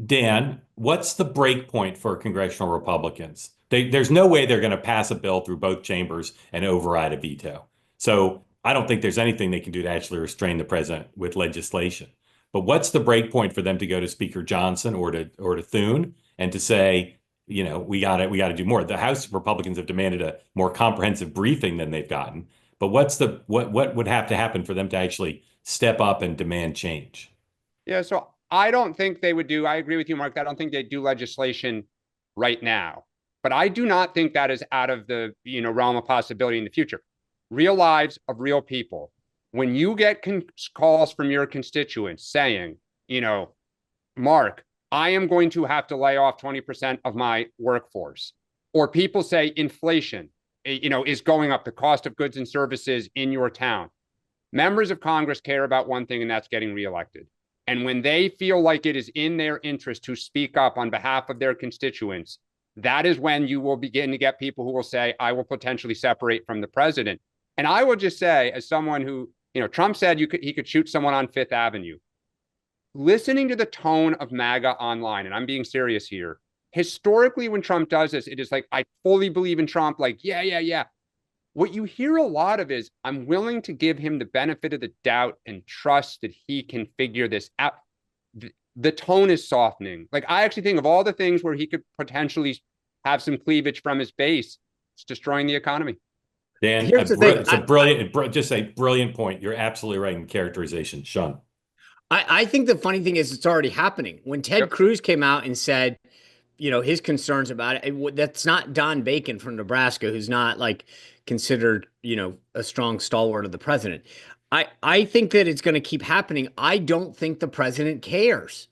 Dan, what's the break point for congressional Republicans? There's no way they're going to pass a bill through both chambers and override a veto. So I don't think there's anything they can do to actually restrain the president with legislation. But what's the break point for them to go to Speaker Johnson or to Thune and to say, we got to do more? The House Republicans have demanded a more comprehensive briefing than they've gotten. But what would have to happen for them to actually step up and demand change? Yeah, so I don't think they would do, I agree with you, Mark. I don't think they'd do legislation right now. But I do not think that is out of the realm of possibility in the future. Real lives of real people. When you get calls from your constituents saying, Mark, I am going to have to lay off 20% of my workforce, or people say inflation, is going up, the cost of goods and services in your town. Members of Congress care about one thing, and that's getting reelected. And when they feel like it is in their interest to speak up on behalf of their constituents, that is when you will begin to get people who will say, I will potentially separate from the president. And I will just say, as someone who, Trump said he could shoot someone on Fifth Avenue. Listening to the tone of MAGA online, and I'm being serious here, historically, when Trump does this, it is like, I fully believe in Trump, like, yeah, yeah, yeah. What you hear a lot of is, I'm willing to give him the benefit of the doubt and trust that he can figure this out. The tone is softening. Like, I actually think of all the things where he could potentially have some cleavage from his base, it's destroying the economy. Dan, Here's the thing. it's a brilliant, just a brilliant point. You're absolutely right in characterization, Sean. I think the funny thing is it's already happening. When Ted Cruz came out and said, his concerns about it, that's not Don Bacon from Nebraska, who's not like considered, a strong stalwart of the president. I think that it's going to keep happening. I don't think the president cares.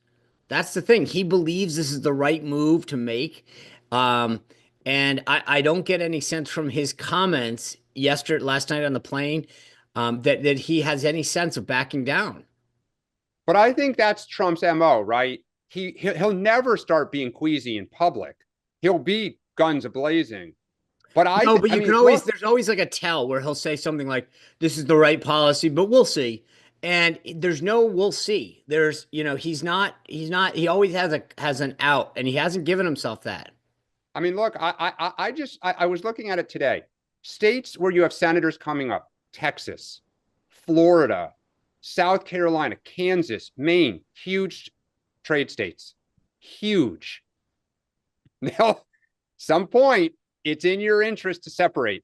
That's the thing. He believes this is the right move to make. And I don't get any sense from his comments last night on the plane, that he has any sense of backing down. But I think that's Trump's MO, right? He'll never start being queasy in public. He'll be guns a-blazing. But there's always like a tell where he'll say something like, this is the right policy, but we'll see. And there's no we'll see. There's, he always has an out, and he hasn't given himself that. I mean, look, I was looking at it today. States where you have senators coming up: Texas, Florida, South Carolina, Kansas, Maine, huge trade states, huge. Now, some point, it's in your interest to separate.